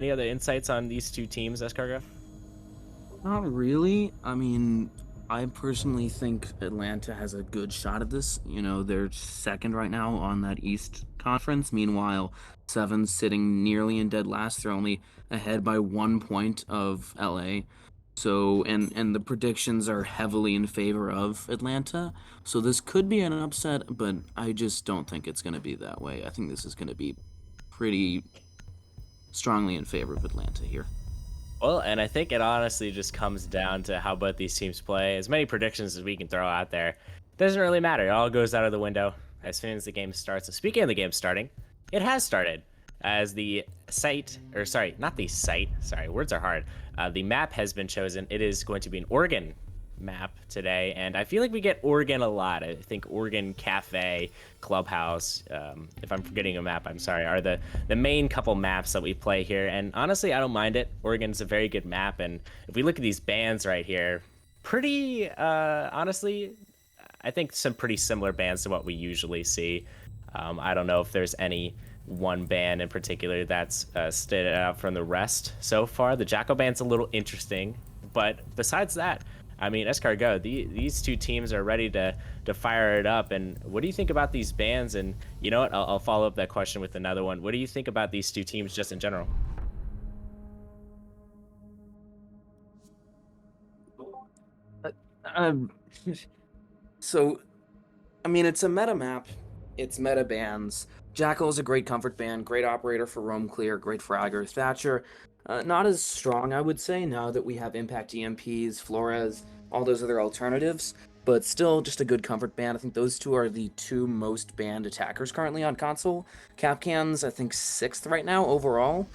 Any other insights on these two teams, Escargo? Not really. I mean, I personally think Atlanta has a good shot at this. You know, they're second right now on that East Conference. Meanwhile, Seven's sitting nearly in dead last. They're only ahead by 1 point of LA. So, and the predictions are heavily in favor of Atlanta. So this could be an upset, but I just don't think it's going to be that way. I think this is going to be pretty strongly in favor of Atlanta here. Well, and I think it honestly just comes down to how both these teams play. As many predictions as we can throw out there, doesn't really matter. It all goes out of the window as soon as the game starts. And speaking of the game starting, it has started as the site, or sorry, not the site. Sorry, words are hard. The map has been chosen. It is going to be an Oregon map today, and I feel like we get Oregon a lot. I think Oregon Cafe, Clubhouse, if I'm forgetting a map, I'm sorry, are the main couple maps that we play here. And honestly, I don't mind it. Oregon's a very good map, and if we look at these bands right here, pretty honestly, I think some pretty similar bands to what we usually see. I don't know if there's any one band in particular that's stood out from the rest so far. The Jackal band's a little interesting, but besides that, I mean, Escargot, these two teams are ready to fire it up. And what do you think about these bands? And you know what? I'll follow up that question with another one. What do you think about these two teams just in general? Um, so, I mean, it's a meta map. It's meta bands. Jackal is a great comfort band, great operator for Roam Clear, great fragger. Thatcher, not as strong, I would say, now that we have Impact EMPs, Flores, all those other alternatives, but still just a good comfort band. I think those two are the two most banned attackers currently on console. Capcan's, I think, sixth right now overall.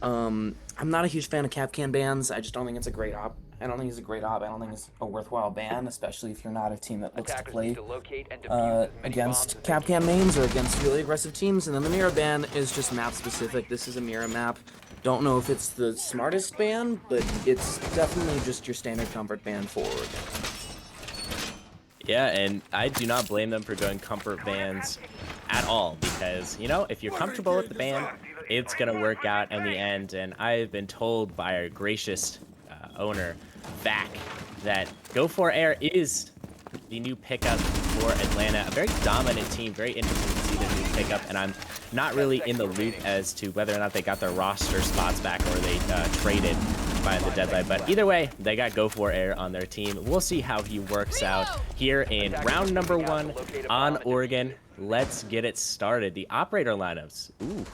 I'm not a huge fan of Capcan bans. I just don't think it's a great op. I don't think it's a great op. I don't think it's a worthwhile ban, especially if you're not a team that looks to play against Capcan mains or against really aggressive teams. And then the Mira ban is just map specific. This is a Mira map. Don't know if it's the smartest ban, but it's definitely just your standard comfort ban forward. Yeah, and I do not blame them for going comfort bans at all, because, you know, if you're comfortable with the ban, it's going to work out in the end. And I've been told by our gracious owner, Vac, that Go for Air is the new pickup for Atlanta. A very dominant team, very interesting to see the new pickup, and I'm not really in the loop as to whether or not they got their roster spots back or they traded by the deadline. But either way, they got Go for Air on their team. We'll see how he works out here in round number 1 on Oregon. Let's get it started. The operator lineups. Ooh,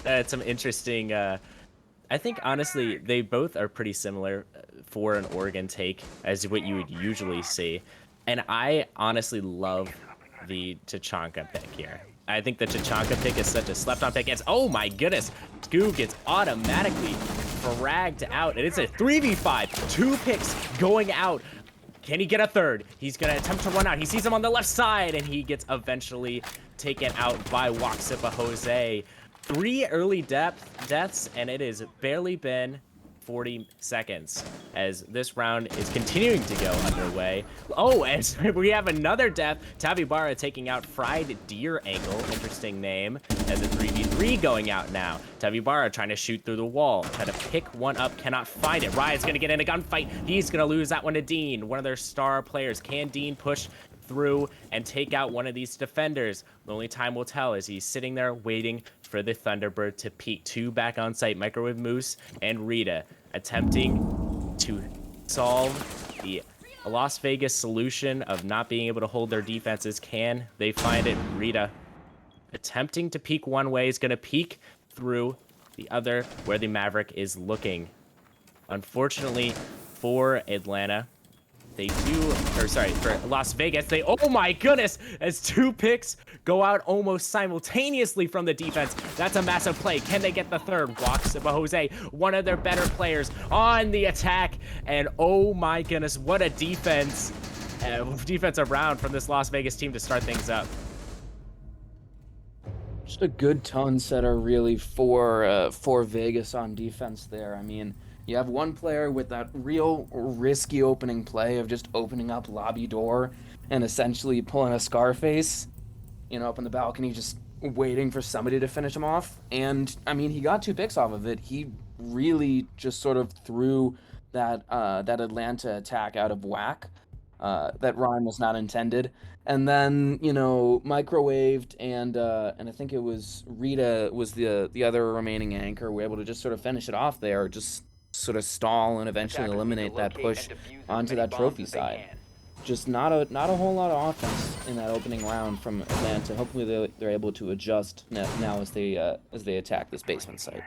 that's some interesting. I think honestly, they both are pretty similar for an Oregon take as what you would usually see. And I honestly love the Tachanka pick here. I think the Tachanka pick is such a slept-on pick. It's, oh my goodness, Scoob gets automatically fragged out, and it's a 3v5. 2 picks going out. Can he get a third? He's gonna attempt to run out. He sees him on the left side, and he gets eventually taken out by Waxipa Jose. 3 early deaths, and it has barely been 40 seconds as this round is continuing to go underway. Oh, and we have another death. Tavibara taking out Fried Deer Ankle, interesting name, as a 3v3 going out now. Tavibara trying to shoot through the wall, trying to pick one up, cannot find it. Riot's gonna get in a gunfight. He's gonna lose that one to Dean, one of their star players. Can Dean push through and take out one of these defenders? The only time will tell as he's sitting there waiting for the Thunderbird to peek. 2 back on site, Microwave Moose and Rita attempting to solve the Las Vegas solution of not being able to hold their defenses. Can they find it? Rita attempting to peek one way, is going to peek through the other where the Maverick is looking. Unfortunately for Atlanta, they do, or sorry, for Las Vegas, they, oh my goodness, as 2 picks go out almost simultaneously from the defense. That's a massive play. Can they get the third? Waxipa Jose, one of their better players on the attack, and oh my goodness, what a defensive round from this Las Vegas team to start things up. Just a good tone setter, really, for Vegas on defense there. I mean, you have one player with that real risky opening play of just opening up lobby door and essentially pulling a Scarface, you know, up on the balcony, just waiting for somebody to finish him off. And I mean, he got 2 picks off of it. He really just sort of threw that Atlanta attack out of whack. That rhyme was not intended. And then, microwaved and I think it was Rita was the other remaining anchor. We're able to just sort of finish it off there, just sort of stall and eventually eliminate that push onto that trophy side. Just not a whole lot of offense in that opening round from Atlanta. Hopefully they're able to adjust now as they attack this basement site.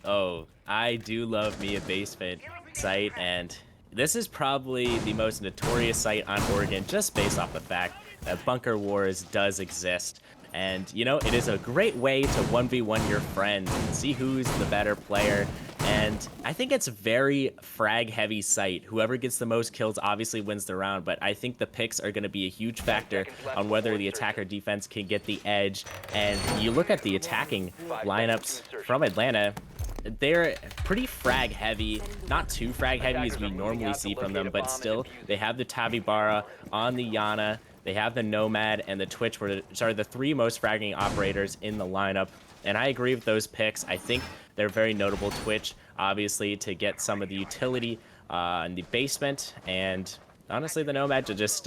Oh, I do love me a basement site, and this is probably the most notorious site on Oregon just based off the fact that Bunker Wars does exist. And, it is a great way to 1v1 your friends and see who's the better player. And I think it's a very frag-heavy site. Whoever gets the most kills obviously wins the round, but I think the picks are going to be a huge factor on whether the attacker defense can get the edge. And you look at the attacking lineups from Atlanta, they're pretty frag heavy, not too frag heavy as we normally see from them, but still they have the Tabibara on the Yana, they have the Nomad and the Twitch, which are the three most fragging operators in the lineup. And I agree with those picks. I think they're very notable. Twitch, obviously, to get some of the utility in the basement, and honestly, the Nomad to just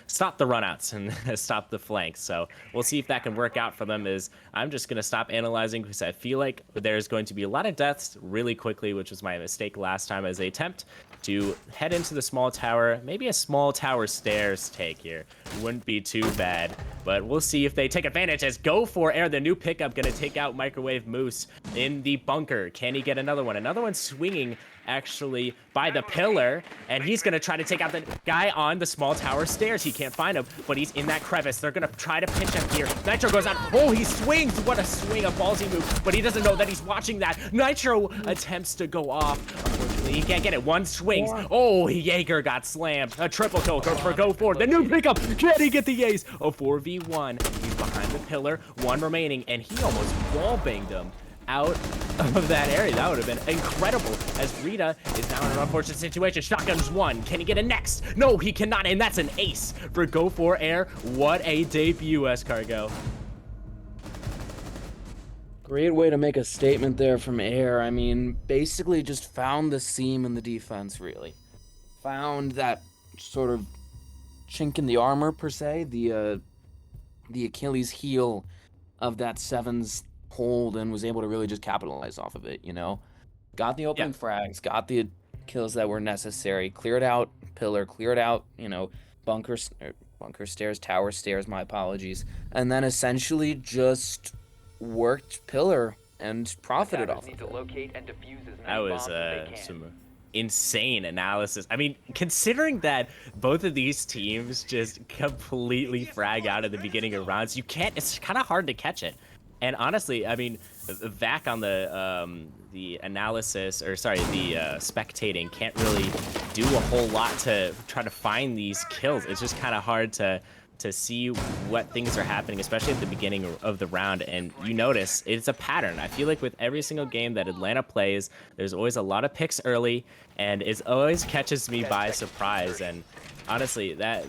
stop the runouts and stop the flanks. So we'll see if that can work out for them. I'm just going to stop analyzing because I feel like there's going to be a lot of deaths really quickly, which was my mistake last time, as they attempt to head into the small tower. Maybe a small tower stairs take here wouldn't be too bad, but we'll see if they take advantage as Go for Air, the new pickup, going to take out Microwave Moose in the bunker. Can he get another one? Another one swinging actually by the pillar, and he's going to try to take out the guy on the small tower stairs. He can't find him, but he's in that crevice. They're going to try to pinch him here. Nitro goes out. Oh, he swings. What a swing, a ballsy move, but he doesn't know that he's watching that. Nitro attempts to go off. Unfortunately, he can't get it. One swings. Oh, Jaeger got slammed. A triple kill for Go Forward. The new pickup. Can he get the ace? A 4v1. He's behind the pillar. One remaining, and he almost wall-banged him out of that area. That would have been incredible, as Rita is now in an unfortunate situation. Shotgun's one. Can he get a next? No, he cannot, and that's an ace for Go for Air. What a debut, Escargo. Great way to make a statement there from Air. I mean, basically just found the seam in the defense, really. Found that sort of chink in the armor, per se, the Achilles heel of that Sevens hold, and was able to really just capitalize off of it, Got the opening frags, got the kills that were necessary, cleared out pillar, cleared out, bunker stairs, tower stairs, my apologies, and then essentially just worked pillar and profited off of it. That was some insane analysis. I mean, considering that both of these teams just completely frag out at the beginning of rounds, it's kind of hard to catch it. And honestly, I mean, Vac on the analysis, or sorry, the spectating can't really do a whole lot to try to find these kills. It's just kind of hard to see what things are happening, especially at the beginning of the round. And you notice it's a pattern. I feel like with every single game that Atlanta plays, there's always a lot of picks early, and it always catches me by surprise. And honestly, that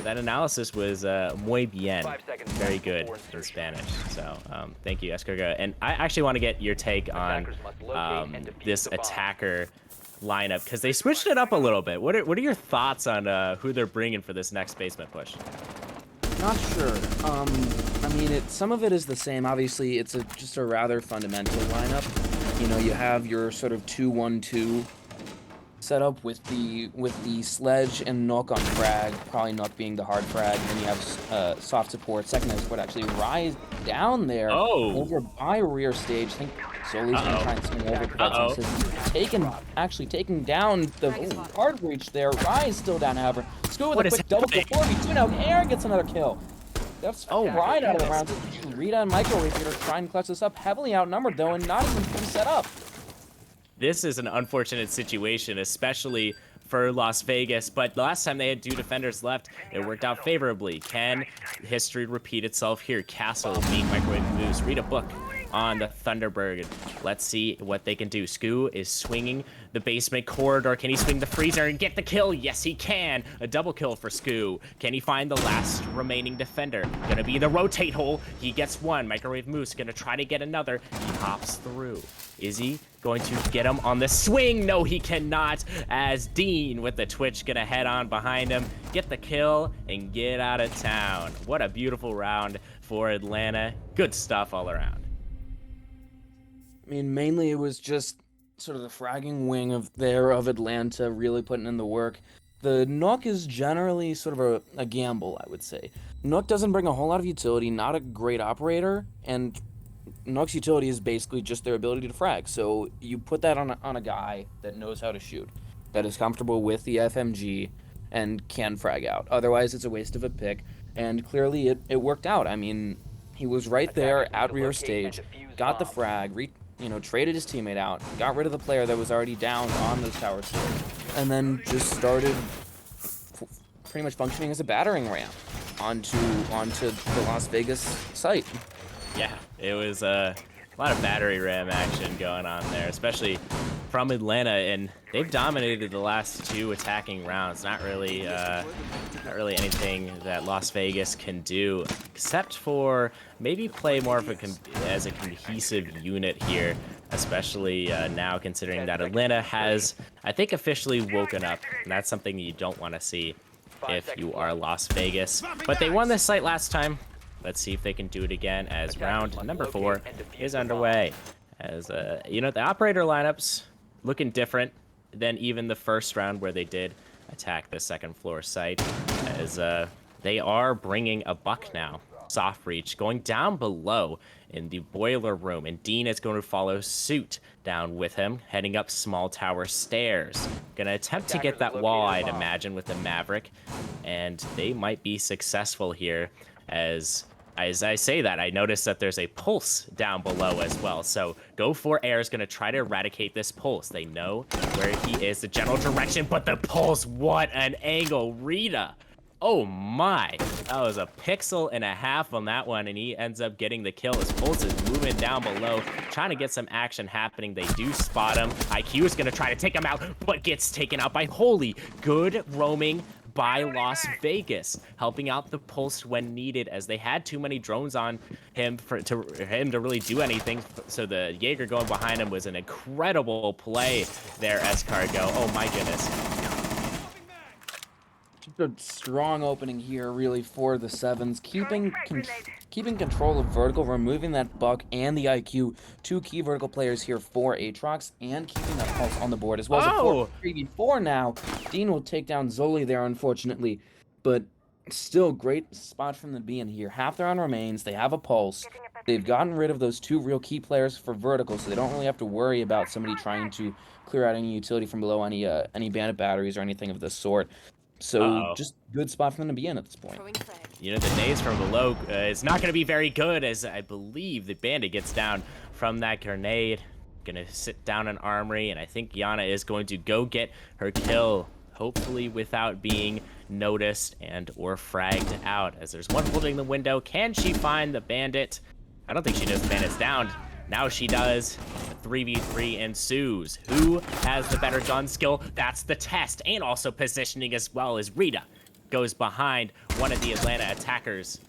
analysis was muy bien, very good in Spanish. So thank you, Escarga. And I actually want to get your take on this attacker lineup, because they switched it up a little bit. What are your thoughts on who they're bringing for this next basement push? Not sure. I mean, some of it is the same. Obviously, it's just a rather fundamental lineup. You have your sort of 2-1-2 setup with the Sledge and Nook on frag, probably Nook being the hard frag, and then you have soft support, secondary support actually rise down there over by rear stage. I think Soli's gonna try and swing over, provide some assist. Taking down the hard breach there. Rise still down, however. Scoo with a quick double kill. 4v2 now. Aaron gets another kill. That's right out of the round. Rita and Microwave here to try and clutch this up. Heavily outnumbered though, and not even fully set up. This is an unfortunate situation, especially for Las Vegas, but the last time they had 2 defenders left, it worked out favorably. Can history repeat itself here? Castle being Microwave Moose. Read a book on the Thunderbird. Let's see what they can do. Scoo is swinging the basement corridor. Can he swing the freezer and get the kill? Yes, he can. A double kill for Scoo. Can he find the last remaining defender? Gonna be the rotate hole. He gets one. Microwave Moose gonna try to get another. He hops through. Is he going to get him on the swing. No, he cannot, as Dean with the Twitch gonna head on behind him, get the kill, and get out of town. What a beautiful round for Atlanta. Good stuff all around. I mean, mainly it was just sort of the fragging wing of Atlanta really putting in the work. The Nook is generally sort of a gamble, I would say. Nook doesn't bring a whole lot of utility, not a great operator, and Nook's utility is basically just their ability to frag. So you put that on a guy that knows how to shoot, that is comfortable with the FMG, and can frag out. Otherwise, it's a waste of a pick, and clearly it worked out. I mean, he was right there at rear stage, got the frag, traded his teammate out, got rid of the player that was already down on those tower stairs, and then just started pretty much functioning as a battering ram onto the Las Vegas site. Yeah, it was a lot of battery ram action going on there, especially from Atlanta, and they've dominated the last 2 attacking rounds. Not really anything that Las Vegas can do, except for maybe play more of as a cohesive unit here, especially now considering that Atlanta has, I think, officially woken up, and that's something you don't want to see if you are Las Vegas. But they won this site last time. Let's see if they can do it again as round number 4 is underway. As the operator lineups looking different than even the first round where they did attack the second floor site, as they are bringing a buck now. Soft reach going down below in the boiler room, and Dean is going to follow suit down with him, heading up small tower stairs. Gonna attempt to get that wall, I'd imagine, with the Maverick, and they might be successful here. As I say that, I notice that there's a pulse down below as well. So Go4Air is going to try to eradicate this pulse. They know where he is, the general direction, but the pulse, what an angle. Rita, oh my. That was a pixel and a half on that one, and he ends up getting the kill. His pulse is moving down below, trying to get some action happening. They do spot him. IQ is going to try to take him out, but gets taken out by Holy. Good roaming by Las Vegas, helping out the Pulse when needed, as they had too many drones on him for him to really do anything. So the Jaeger going behind him was an incredible play there, Escargo. Oh my goodness. Just a strong opening here, really, for the Sevens, keeping control of vertical, removing that buck and the IQ, 2 key vertical players here for Aatrox, and keeping that pulse on the board as well. So 3v4 now. Dean will take down Zoli there, unfortunately, but still great spot from the being here. Half their own remains. They have a pulse. They've gotten rid of those 2 real key players for vertical, so they don't really have to worry about somebody trying to clear out any utility from below, any bandit batteries or anything of the sort. So just good spot for them to be in at this point. The nades from below is not going to be very good, as I believe the bandit gets down from that grenade. Going to sit down in armory, and I think Yana is going to go get her kill, hopefully without being noticed and or fragged out, as there's one holding the window. Can she find the bandit? I don't think she knows the bandit's down. Now she does. 3v3 ensues. Who has the better gun skill? That's the test. And also positioning as well, as Rita goes behind one of the Atlanta attackers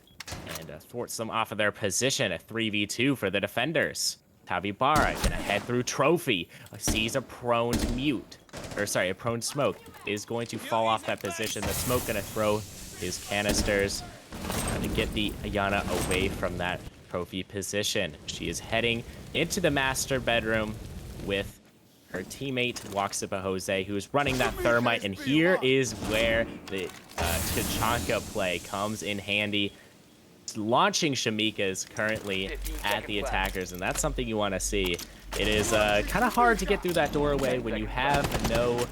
and thwarts them off of their position. A 3v2 for the defenders. Tavibara gonna head through Trophy. Sees a prone a prone smoke. Is going to fall off that position. The smoke gonna throw his canisters. Trying to get the Ayana away from that Trophy position. She is heading into the master bedroom with her teammate Waxipa Jose, who is running that thermite, and here is where the Tachanka play comes in handy. Launching Shamika's currently at the attackers, and that's something you want to see. It is kind of hard to get through that doorway when you have no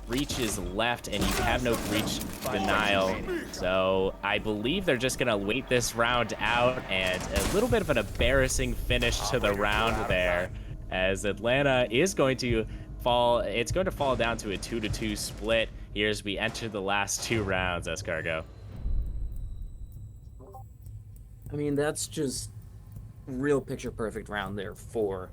breaches left and you have no breach denial. So I believe they're just gonna wait this round out, and a little bit of an embarrassing finish to the round there, as Atlanta is going to fall. It's going to fall down to a 2-2 split here as we enter the last 2 rounds, Escargo. I mean, that's just real picture perfect round there for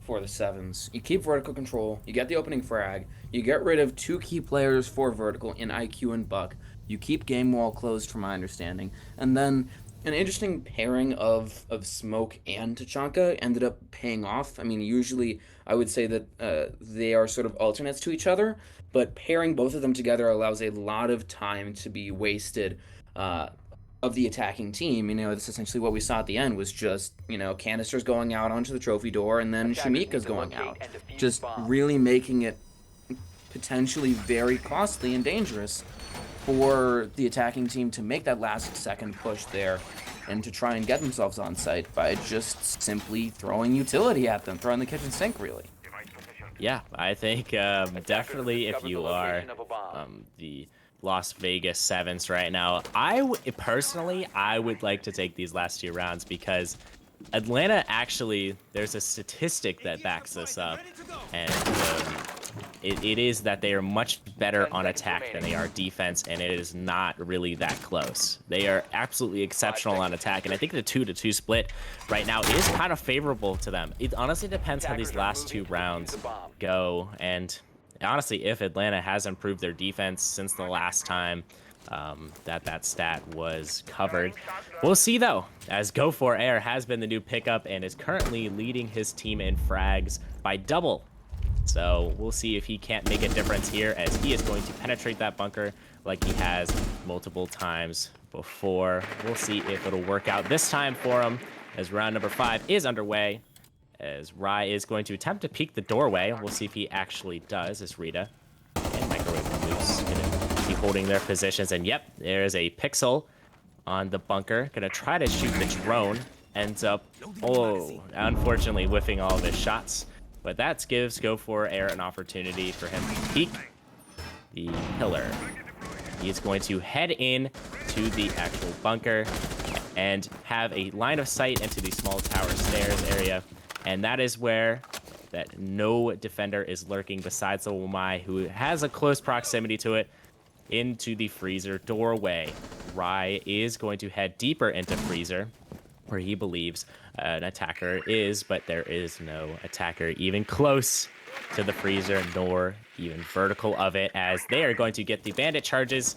the Sevens. You keep vertical control, you get the opening frag, you get rid of 2 key players for vertical in IQ and Buck, you keep game wall closed from my understanding, and then an interesting pairing of Smoke and Tachanka ended up paying off. I mean, usually I would say that they are sort of alternates to each other, but pairing both of them together allows a lot of time to be wasted uh, of the attacking team. You know, that's essentially what we saw at the end was just, you know, canisters going out onto the trophy door and then Attackers need Shamika's to going locate out. and defuse Just bombs. really making it potentially very costly and dangerous for the attacking team to make that last second push there and to try and get themselves on site by just simply throwing utility at them, throwing the kitchen sink, really. Yeah, I think definitely if you are the Las Vegas Sevens right now, personally, I would like to take these last 2 rounds because Atlanta actually, there's a statistic that backs this up, and it is that they are much better 10 on seconds attack than remaining. they are defense, and it is not really that close. They are absolutely exceptional on attack, and I think the 2-2 split right now is kind of favorable to them. It honestly depends how these Attackers are last 2 moving to defuse rounds the bomb. go, and honestly, if Atlanta has improved their defense since the last time that stat was covered. We'll see, though, as Go For Air has been the new pickup and is currently leading his team in frags by double. So we'll see if he can't make a difference here, as he is going to penetrate that bunker like he has multiple times before. We'll see if it'll work out this time for him, as round number 5 is underway, as Rai is going to attempt to peek the doorway. We'll see if he actually does, as Rita and Microwave Moose going to be holding their positions. And yep, there's a pixel on the bunker. Going to try to shoot the drone. Ends up, unfortunately whiffing all of his shots. But that gives Go For Air an opportunity for him to peek the pillar. He is going to head in to the actual bunker and have a line of sight into the small tower stairs area. And that is where that no defender is lurking besides the Wamai, who has a close proximity to it, into the freezer doorway. Rai is going to head deeper into freezer, where he believes an attacker is, but there is no attacker even close to the freezer, nor even vertical of it, as they are going to get the bandit charges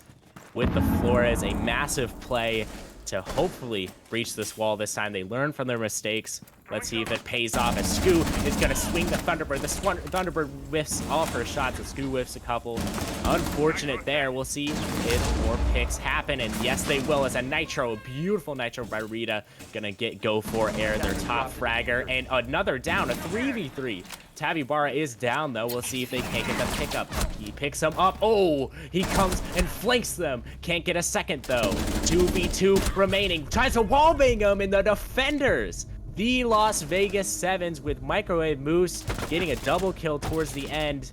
with the Flores. A massive play to hopefully breach this wall this time. They learn from their mistakes. Let's see if it pays off, as Scoo is going to swing the Thunderbird. The Thunderbird whiffs all of her shots, as Scoo whiffs a couple. Unfortunate there. We'll see if more picks happen, and yes, they will, as a Nitro, a beautiful Nitro by Rita, going to get Go For Air, their top fragger, and another down, a 3v3. Tabibara is down, though. We'll see if they can't get the pickup. He picks them up. Oh, he comes and flanks them. Can't get a second, though. 2v2 remaining. Tries to wallbang them, and the defenders, the Las Vegas Sevens, with Microwave Moose getting a double kill towards the end,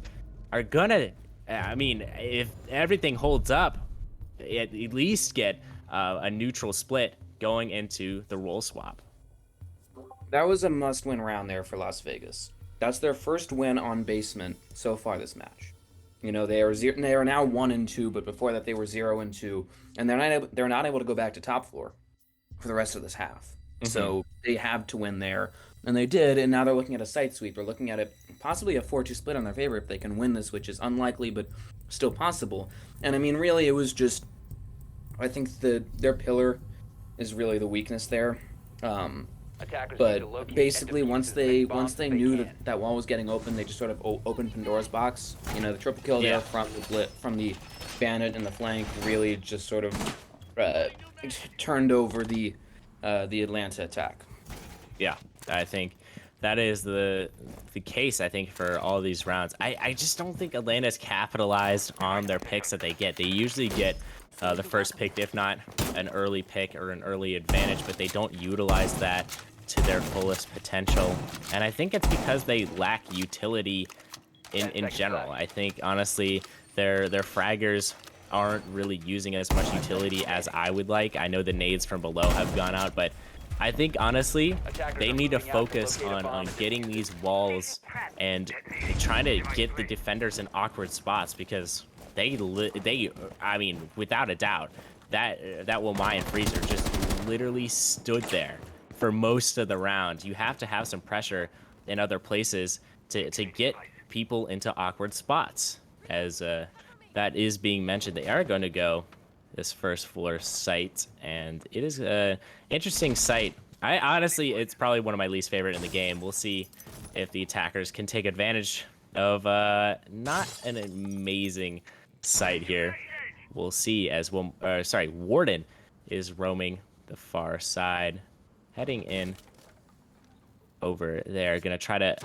are gonna, I mean, if everything holds up, at least get a neutral split going into the role swap. That was a must-win round there for Las Vegas. That's their first win on basement so far this match. You know, they are now 1-2, but before that they were 0-2, and they're not able to go back to top floor for the rest of this half. So they have to win there, and they did. And now they're looking at a site sweep. They're looking at it possibly a 4-2 split on their favor if they can win this, which is unlikely but still possible. And I mean, really, it was just, I think their pillar is really the weakness there. Attackers need to But locate basically, and defuse once as they many bombs once as they knew can. that wall was getting open, they just sort of opened Pandora's box. You know, the triple kill Yeah. there from the bandit in the flank really just sort of turned over the Atlanta attack. Yeah, I think that is the case, I think, for all these rounds. I just don't think Atlanta's capitalized on their picks that they get. They usually get the first pick, if not an early pick or an early advantage, but they don't utilize that to their fullest potential. And I think it's because they lack utility in general. I think, honestly, their fraggers aren't really using as much utility as I would like. I know the nades from below have gone out, but I think, honestly, they need to focus on getting these walls and trying to get the defenders in awkward spots, because they I mean, without a doubt, that Wamai and Freezer just literally stood there for most of the round. You have to have some pressure in other places to get people into awkward spots, as that is being mentioned. They are going to go this first floor site, and it is a interesting site. I honestly, it's probably one of my least favorite in the game. We'll see if the attackers can take advantage of not an amazing site here. We'll see as Warden is roaming the far side, heading in over there. Gonna try to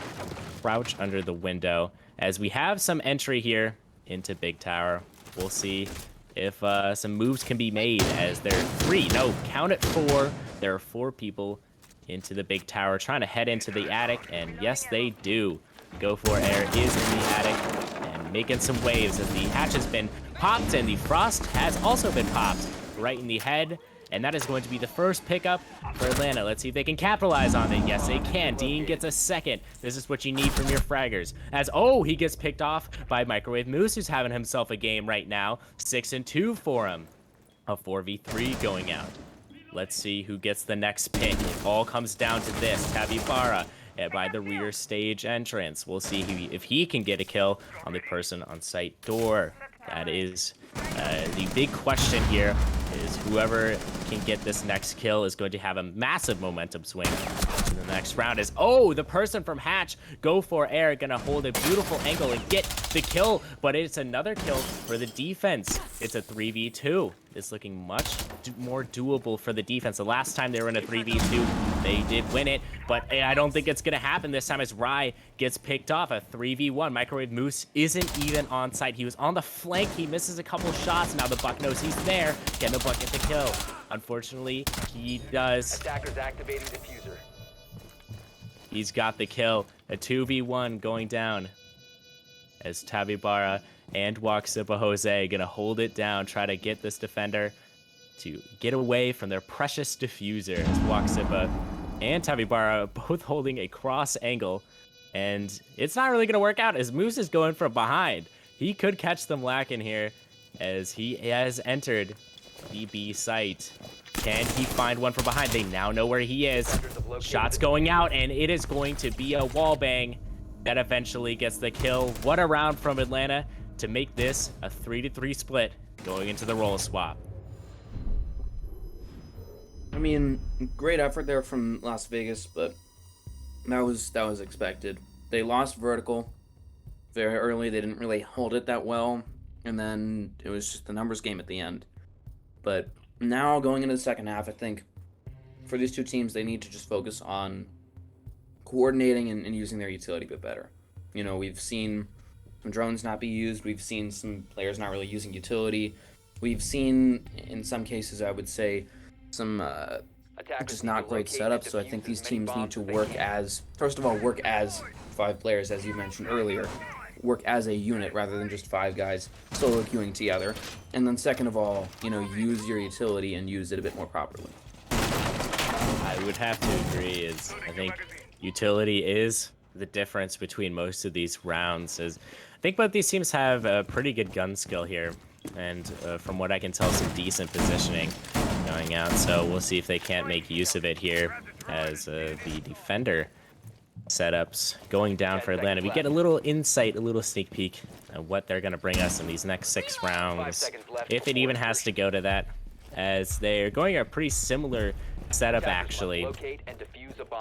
crouch under the window as we have some entry here into Big Tower. We'll see if some moves can be made as there are count it 4. There are 4 people into the Big Tower trying to head into the attic, and yes, they do. Go for Air is in the attic and making some waves as the hatch has been popped and the frost has also been popped right in the head. And that is going to be the first pickup for Atlanta. Let's see if they can capitalize on it. Yes, they can. Dean gets a second. This is what you need from your fraggers. As, he gets picked off by Microwave Moose, who's having himself a game right now. 6-2 for him. A 4v3 going out. Let's see who gets the next pick. It all comes down to this. Tabibara by the rear stage entrance. We'll see if he can get a kill on the person on site door. That is the big question here. Is whoever can get this next kill is going to have a massive momentum swing. And the next round is, the person from Hatch, Go for Air, gonna hold a beautiful angle and get the kill, but it's another kill for the defense. It's a 3v2. It's looking much more doable for the defense. The last time they were in a 3v2, they did win it, but I don't think it's gonna happen this time as Rye gets picked off. A 3v1. Microwave Moose isn't even on site. He was on the flank. He misses a couple shots. Now the Buck knows he's there. Can the Buck get the kill? Unfortunately, he does. Attackers activating diffuser. He's got the kill. A 2v1 going down as Tabibara and Waxipa Jose gonna hold it down, try to get this defender to get away from their precious diffuser. As Waxipa and Tabibara both holding a cross angle, and it's not really gonna work out as Moose is going from behind. He could catch them lacking here as he has entered the B site. Can he find one from behind? They now know where he is. Shots going out, and it is going to be a wall bang that eventually gets the kill. What a round from Atlanta to make this a 3-3 split going into the roll swap. I mean, great effort there from Las Vegas, but that was expected. They lost vertical very early. They didn't really hold it that well, and then it was just the numbers game at the end. But now going into the second half, I think for these two teams, they need to just focus on coordinating and using their utility a bit better. You know, we've seen some drones not be used. We've seen some players not really using utility. We've seen, in some cases, I would say, some just not great setups. So I think these teams need to work as 5 players, as you mentioned earlier. Work as a unit rather than just 5 guys solo queuing together. And then second of all, use your utility and use it a bit more properly. I would have to agree. I think utility is the difference between most of these rounds. I think both these teams have a pretty good gun skill here, and from what I can tell, some decent positioning going out. So we'll see if they can't make use of it here as the defender setups going down for Atlanta. We get a little insight, a little sneak peek of what they're going to bring us in these next 6 rounds, if it even has to go to that, as they're going a pretty similar setup actually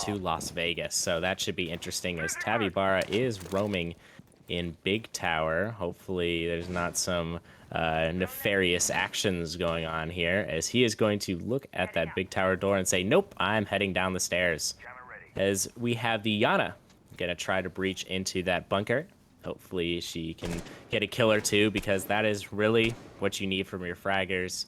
to Las Vegas. So that should be interesting as Tabibara is roaming in Big Tower. Hopefully there's not some nefarious actions going on here, as he is going to look at that Big Tower door and say, nope, I'm heading down the stairs. As we have the Yana gonna try to breach into that bunker. Hopefully she can get a kill or 2, because that is really what you need from your fraggers.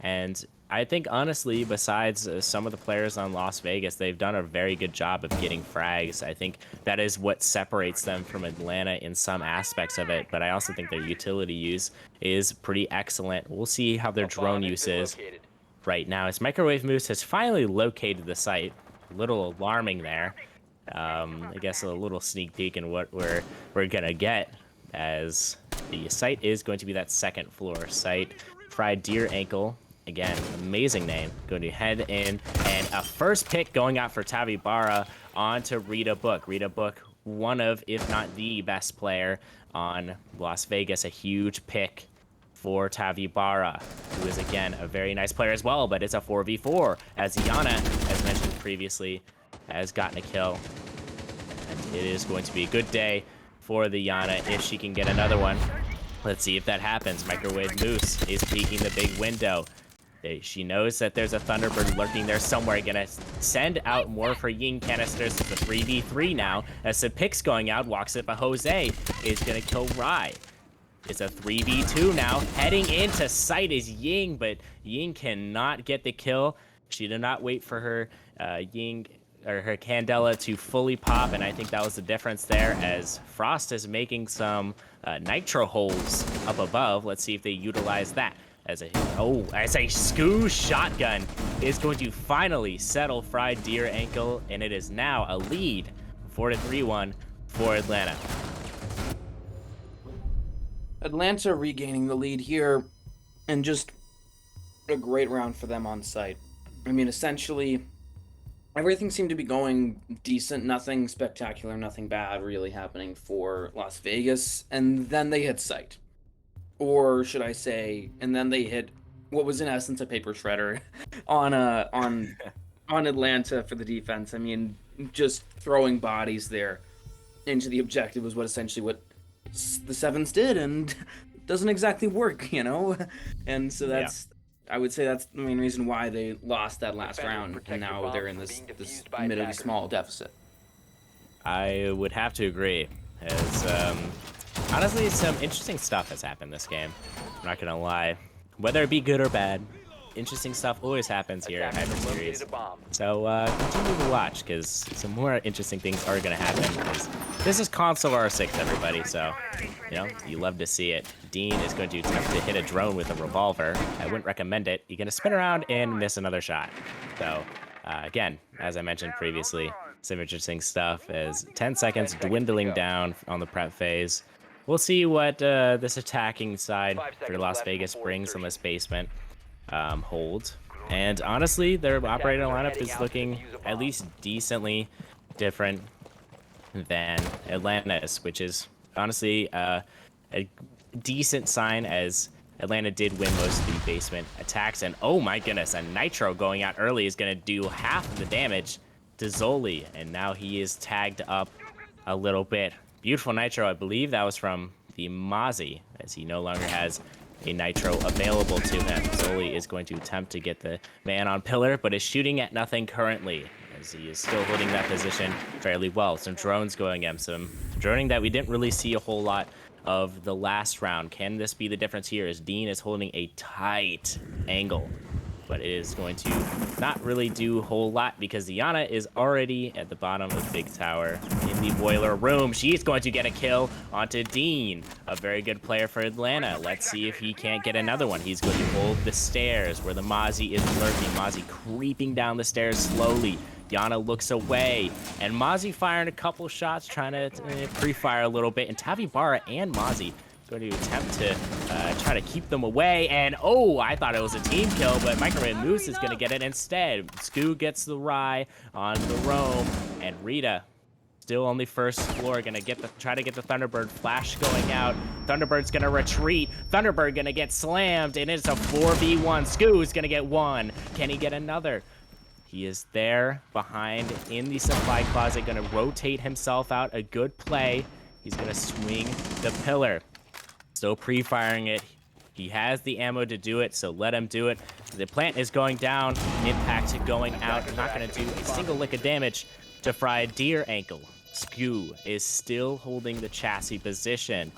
And I think, honestly, besides some of the players on Las Vegas, they've done a very good job of getting frags. I think that is what separates them from Atlanta in some aspects of it, but I also think their utility use is pretty excellent. We'll see how their drone use is right now, as Microwave Moose has finally located the site. A little alarming there. I guess a little sneak peek in what we're gonna get, as the site is going to be that second floor site. Fried Deer Ankle, again, amazing name. Going to head in, and a first pick going out for Tabibara onto Rita Book. Rita Book, one of, if not the best player on Las Vegas. A huge pick for Tavi Barra, who is again a very nice player as well, but it's a 4v4 as Iana, as mentioned previously, has gotten a kill. And it is going to be a good day for the Iana if she can get another one. Let's see if that happens. Microwave Moose is peeking the big window. She knows that there's a Thunderbird lurking there somewhere. Gonna send out more for Ying canisters. It's a 3v3 now. As the pick's going out, walks it, but Jose is gonna kill Rai. It's a 3v2 now. Heading into sight is Ying, but Ying cannot get the kill. She did not wait for her Ying or her Candela to fully pop, and I think that was the difference there as Frost is making some nitro holes up above. Let's see if they utilize that. As a Skoo shotgun is going to finally settle Fried Deer Ankle, and it is now a lead 4-3-1 for Atlanta. Atlanta regaining the lead here, and just a great round for them on site. I mean, essentially, everything seemed to be going decent. Nothing spectacular, nothing bad really happening for Las Vegas, and then they hit site. Or should I say, and then they hit what was in essence a paper shredder on Atlanta for the defense. I mean, just throwing bodies there into the objective was essentially what the Sevens did, and it doesn't exactly work, you know? And so that's, I would say that's the main reason why they lost that last round, and now they're in this admittedly small deficit. I would have to agree, as honestly, some interesting stuff has happened this game. I'm not gonna lie. Whether it be good or bad, interesting stuff always happens here in Hyper Series. So continue to watch, because some more interesting things are gonna happen. Because this is console R6, everybody. So you know you love to see it. Dean is going to attempt to hit a drone with a revolver. I wouldn't recommend it. You're gonna spin around and miss another shot. So again, as I mentioned previously, some interesting stuff as 10 seconds dwindling down on the prep phase. We'll see what this attacking side for Las Vegas brings on this basement hold. And honestly, their operator lineup is looking at least decently different than Atlanta's, which is honestly a decent sign as Atlanta did win most of the basement attacks. And oh my goodness, a Nitro going out early is going to do half of the damage to Zoli. And now he is tagged up a little bit. Beautiful Nitro, I believe that was from the Mozzie, as he no longer has a Nitro available to him. Zoli is going to attempt to get the man on pillar, but is shooting at nothing currently, as he is still holding that position fairly well. Some drones going at some droning that we didn't really see a whole lot of the last round. Can this be the difference here, as Dean is holding a tight angle? But it is going to not really do a whole lot because Iana is already at the bottom of the big tower in the boiler room. She's going to get a kill onto Dean, a very good player for Atlanta. Let's see if he can't get another one. He's going to hold the stairs where the Mozzie is lurking. Mozzie creeping down the stairs slowly. Iana looks away, and Mozzie firing a couple shots, trying to pre-fire a little bit, and Tavi Barra and Mozzie going to attempt to try to keep them away, and oh, I thought it was a team kill, but Microwave Moose is going to get it instead. Skoo gets the Rye on the roam, and Rita still on the first floor, going to try to get the Thunderbird flash going out. Thunderbird's going to retreat. Thunderbird going to get slammed, and it's a 4v1. Skoo's going to get one. Can he get another? He is there behind in the supply closet, going to rotate himself out. A good play. He's going to swing the pillar. Still pre-firing it. He has the ammo to do it, so let him do it. The plant is going down. Impact going out. Not going to do a single lick of damage to Fried Deer Ankle. Skoo is still holding the chassis position.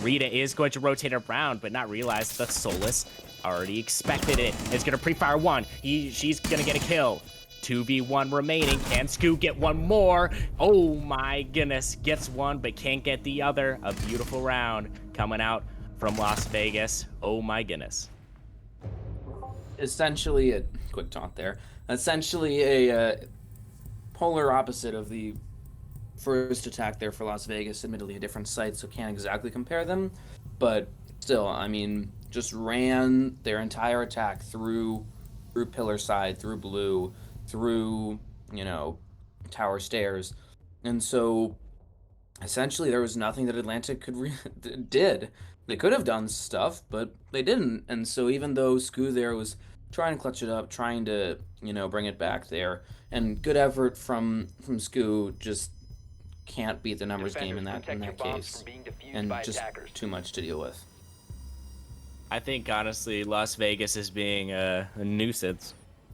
Rita is going to rotate around, but not realize the Solus already expected it. It's going to pre-fire one. She's going to get a kill. 2v1 remaining. Can Skoo get one more? Oh my goodness. Gets one, but can't get the other. A beautiful round coming out from Las Vegas. Oh my goodness. Essentially, a quick taunt there. Essentially a polar opposite of the first attack there for Las Vegas. Admittedly a different site, so can't exactly compare them. But still, I mean, just ran their entire attack through pillar side, through blue, through, you know, tower stairs. And so essentially there was nothing that Atlanta did. They could have done stuff, but they didn't. And so even though Scoo there was trying to clutch it up, trying to bring it back there, and good effort from Scoo, just can't beat the numbers game in that case, and just too much to deal with. I think honestly, Las Vegas is being a nuisance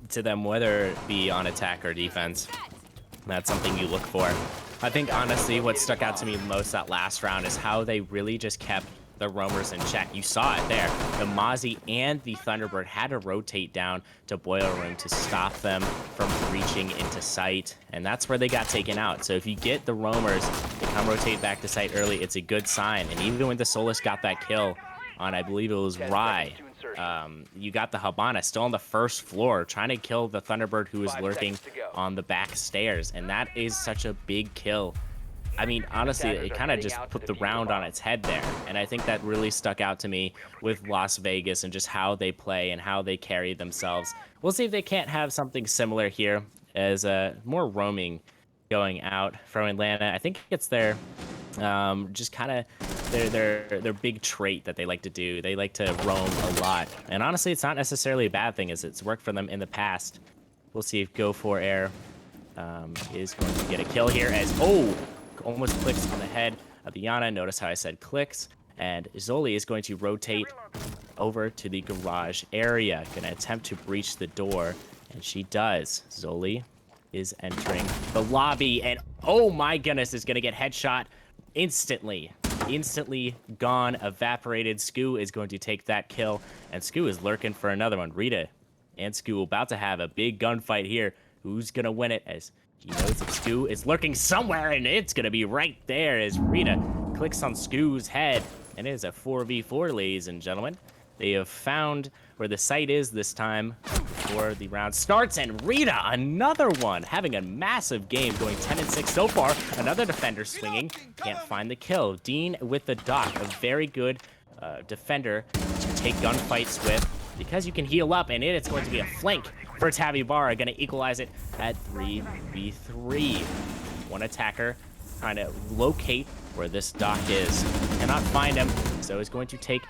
to them, whether it be on attack or defense. That's something you look for. I think honestly, what stuck out to me most that last round is how they really just kept the roamers in check. You saw it there. The Mozzie and the Thunderbird had to rotate down to Boiler Room to stop them from reaching into sight, and that's where they got taken out. So if you get the roamers to come rotate back to sight early, it's a good sign. And even when the Solus got that kill on, I believe it was Rye, you got the Habana still on the first floor trying to kill the Thunderbird who was lurking on the back stairs, and that is such a big kill. I mean, honestly, it kind of just put the round on its head there, and I think that really stuck out to me with Las Vegas and just how they play and how they carry themselves. We'll see if they can't have something similar here as more roaming going out from Atlanta. I think it's their just kind of their big trait that they like to do. They like to roam a lot, and honestly, it's not necessarily a bad thing, as it's worked for them in the past. We'll see if Go for Air is going to get a kill here, as almost clicks on the head of the Yana. Notice how I said clicks, and Zoli is going to rotate over to the garage area, gonna attempt to breach the door, and she does. Zoli is entering the lobby, and oh my goodness, is gonna get headshot instantly gone, evaporated. Scoo is going to take that kill, and Scoo is lurking for another one. Rita and Scoo about to have a big gunfight here. Who's gonna win it, as he knows that Scoo is lurking somewhere, and it's gonna be right there as Rita clicks on Scoo's head, and it is a 4v4, ladies and gentlemen. They have found where the site is this time before the round starts, and Rita, another one, having a massive game, going 10-6 so far. Another defender swinging, can't find the kill. Dean with the dock, a very good defender to take gunfights with, because you can heal up, and it's going to be a flank for Tavibara, going to equalize it at 3v3. One attacker trying to locate where this dock is. Cannot find him, so is going to take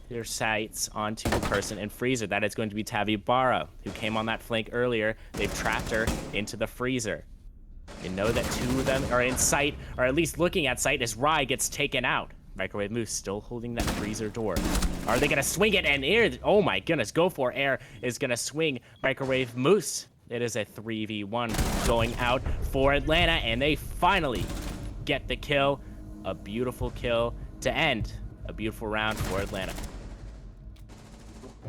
their sights onto the person in freezer. That is going to be Tavibara, who came on that flank earlier. They've trapped her into the freezer. You know that two of them are in sight, or at least looking at sight, as Rye gets taken out. Microwave Moose still holding that freezer door. Are they gonna swing it? And Air, oh my goodness, Go for Air is gonna swing Microwave Moose. It is a 3v1 going out for Atlanta, and they finally get the kill. A beautiful kill to end a beautiful round for Atlanta.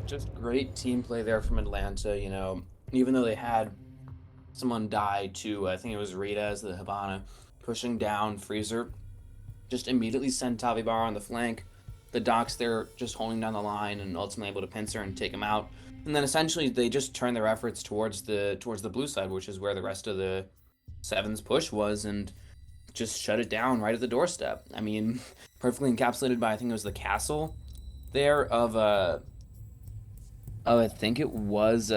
Just great team play there from Atlanta, even though they had someone die to, I think it was Rita as the Habana, pushing down Freezer, just immediately send Tavibara on the flank. The Docs there just holding down the line and ultimately able to pincer and take him out. And then essentially they just turn their efforts towards the blue side, which is where the rest of the Sevens push was, and just shut it down right at the doorstep. I mean, perfectly encapsulated by, I think it was the castle there of I think it was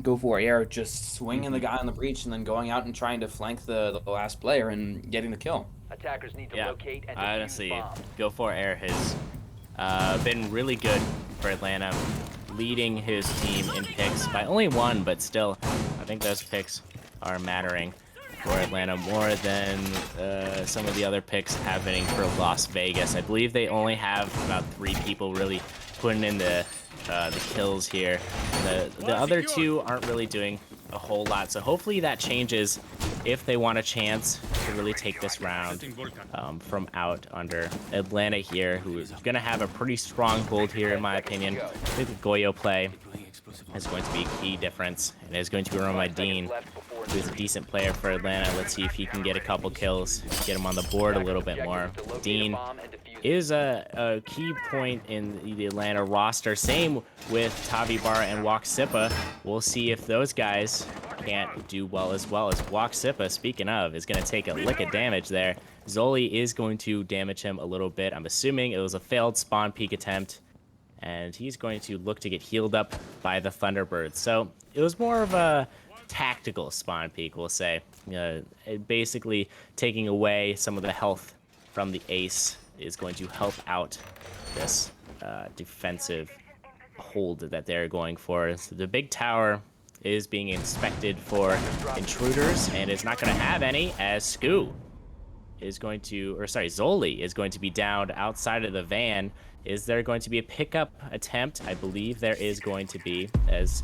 Go for Air just swinging the guy on the breach and then going out and trying to flank the last player and getting the kill. Attackers need to locate and honestly, bomb. Go for Air has been really good for Atlanta, leading his team in picks by only one, but still, I think those picks are mattering for Atlanta more than some of the other picks happening for Las Vegas. I believe they only have about 3 people really putting in the kills here. The other 2 aren't really doing a whole lot, so hopefully that changes if they want a chance to really take this round from out under Atlanta here, who is going to have a pretty strong hold here, in my opinion. I think the Goyo play is going to be a key difference, and is going to be run by Dean, who is a decent player for Atlanta. Let's see if he can get a couple kills, get him on the board a little bit more. Dean is a key point in the Atlanta roster. Same with Tavibara and Waxipa. We'll see if those guys can't do well as Waxipa, speaking of, is going to take a lick of damage there. Zoli is going to damage him a little bit. I'm assuming it was a failed spawn peek attempt, and he's going to look to get healed up by the Thunderbirds. So it was more of a tactical spawn peek, we'll say. Basically taking away some of the health from the ace is going to help out this defensive hold that they're going for. So the big tower is being inspected for intruders, and it's not going to have any, as Scoo is going to, or sorry, Zoli is going to be downed outside of the van. Is there going to be a pickup attempt? I believe there is going to be, as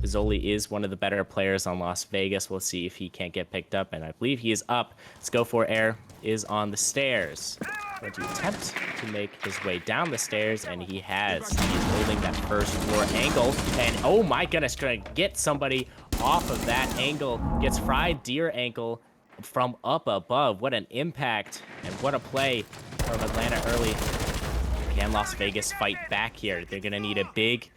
Zoli is one of the better players on Las Vegas. We'll see if he can't get picked up, and I believe he is up. Let's go for Air is on the stairs. Going to attempt to make his way down the stairs, and he has. He's holding that first floor angle, and oh my goodness, gonna get somebody off of that angle. Gets fried deer ankle from up above. What an impact, and what a play from Atlanta early. Can Las Vegas fight back here? They're gonna need a big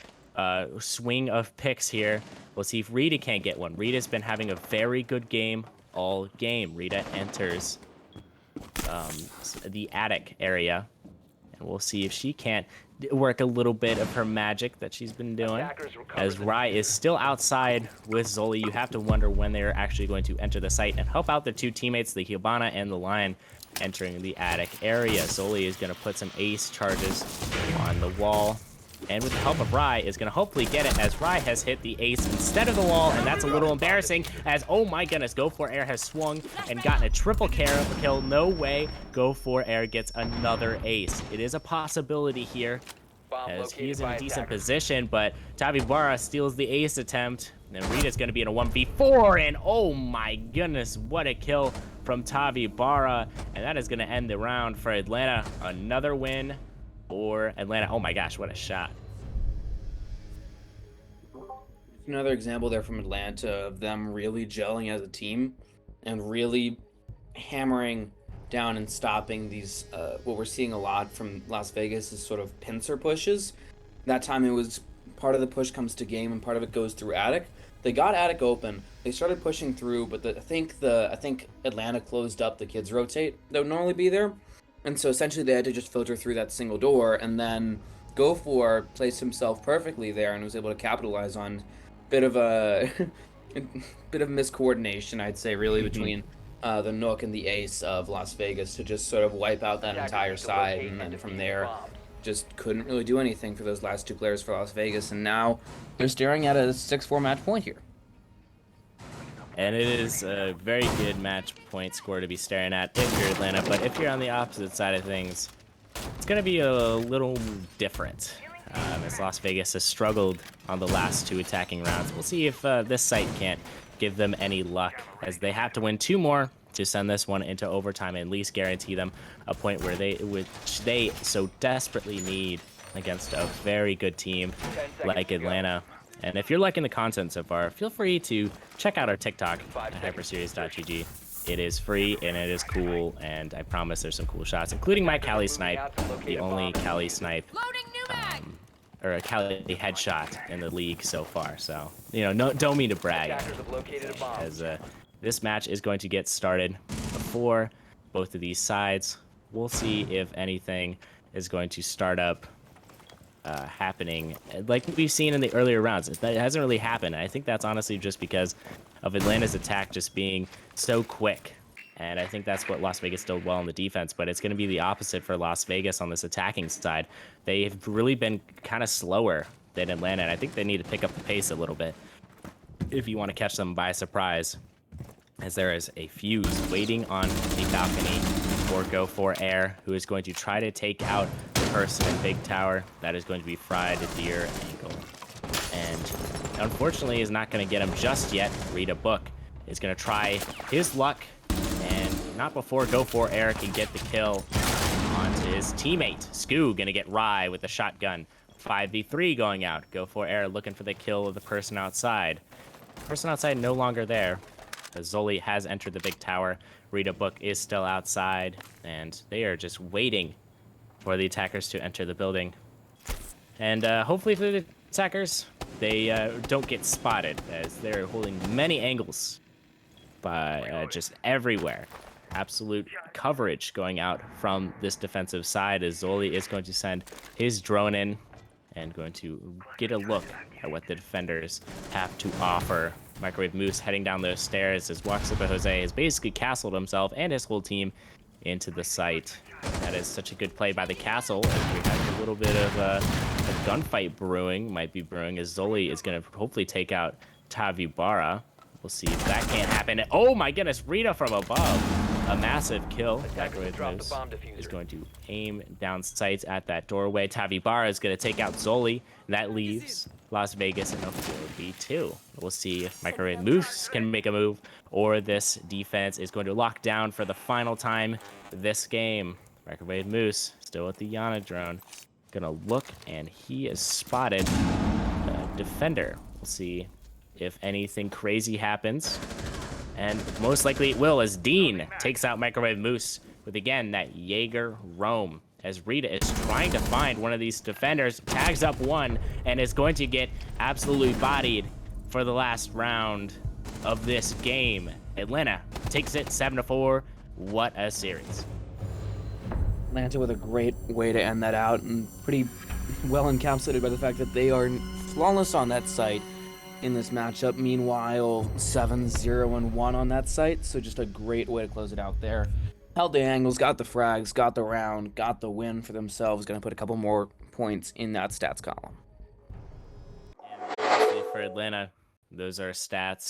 swing of picks here. We'll see if Rita can't get one. Rita's been having a very good game all game. Rita enters the attic area, and we'll see if she can't work a little bit of her magic that she's been doing. As Rai is still outside with Zoli, you have to wonder when they're actually going to enter the site and help out their two teammates, the Hibana and the Lion, entering the attic area. Zoli is going to put some ace charges on the wall, and with the help of Rai, is going to hopefully get it, as Rai has hit the ace instead of the wall, and that's a little embarrassing, as, oh my goodness, Go For Air has swung and gotten a triple kill. No way. Go For Air gets another ace. It is a possibility here, as he's in a decent position, but Tavi Barra steals the ace attempt, and Rita's going to be in a 1v4, and oh my goodness, what a kill from Tavi Barra, and that is going to end the round for Atlanta. Another win for Atlanta. Oh my gosh, what a shot. Another example there from Atlanta of them really gelling as a team and really hammering down and stopping these, what we're seeing a lot from Las Vegas is sort of pincer pushes. That time it was part of the push comes to game and part of it goes through attic. They got attic open. They started pushing through, but I think Atlanta closed up the kids rotate that would normally be there. And so essentially they had to just filter through that single door, and then Go For placed himself perfectly there and was able to capitalize on bit of a bit of miscoordination, I'd say, really, between the Nook and the Ace of Las Vegas to just sort of wipe out that entire side, and then from there just couldn't really do anything for those last two players for Las Vegas, and now they're staring at a 6-4 match point here. And it is a very good match point score to be staring at if you're Atlanta, but if you're on the opposite side of things, it's going to be a little different. As Las Vegas has struggled on the last two attacking rounds. We'll see if this site can't give them any luck, as they have to win 2 more to send this one into overtime and at least guarantee them a point which they so desperately need against a very good team like Atlanta. And if you're liking the content so far, feel free to check out our TikTok at hyperseries.gg. It is free and it is cool, and I promise there's some cool shots, including my Cali snipe, the only Cali snipe, or a Cali headshot in the league so far. So, you know, don't mean to brag, as this match is going to get started before both of these sides. We'll see if anything is going to start up happening like we've seen in the earlier rounds. It hasn't really happened. I think that's honestly just because of Atlanta's attack just being so quick, and I think that's what Las Vegas did well in the defense, but it's going to be the opposite for Las Vegas on this attacking side. They've really been kind of slower than Atlanta, and I think they need to pick up the pace a little bit if you want to catch them by surprise, as there is a Fuse waiting on the balcony for Go For Air, who is going to try to take out the person in Big Tower. That is going to be Fried Deer Ankle, and unfortunately is not going to get him just yet. Rita Book is going to try his luck, and not before Go For Air can get the kill onto his teammate. Scoo going to get Rai with the shotgun. 5v3 going out. Go For Air looking for the kill of the person outside. Person outside no longer there, as Zoli has entered the Big Tower. Rita Book is still outside, and they are just waiting for the attackers to enter the building. And hopefully for the attackers, they don't get spotted, as they're holding many angles by just everywhere. Absolute coverage going out from this defensive side, as Zoli is going to send his drone in and going to get a look at what the defenders have to offer. Microwave Moose heading down those stairs, as Waxlipa Jose has basically castled himself and his whole team into the site. That is such a good play by the castle. As we have a little bit of a gunfight might be brewing, as Zoli is going to hopefully take out Tavibara. We'll see if that can't happen. Oh my goodness, Rita from above. A massive kill. Attackers Microwave dropped the Moose bomb diffuser. is going to aim down sights at that doorway. Tavibara is going to take out Zoli. That leaves Las Vegas in a 4v2. We'll see if Microwave Moose can make a move, or this defense is going to lock down for the final time this game. Microwave Moose still with the Yana drone. Gonna look, and he is spotted. Defender. We'll see if anything crazy happens. And most likely it will, as Dean takes out Microwave Moose with, again, that Jaeger roam. As Rita is trying to find one of these defenders, tags up one, and is going to get absolutely bodied for the last round of this game. Atlanta takes it 7-4. What a series. Atlanta with a great way to end that out, and pretty well encapsulated by the fact that they are flawless on that site in this matchup. Meanwhile, 7-0-1 on that site, so just a great way to close it out there. Held the angles, got the frags, got the round, got the win for themselves. Going to put a couple more points in that stats column. And obviously for Atlanta, those are stats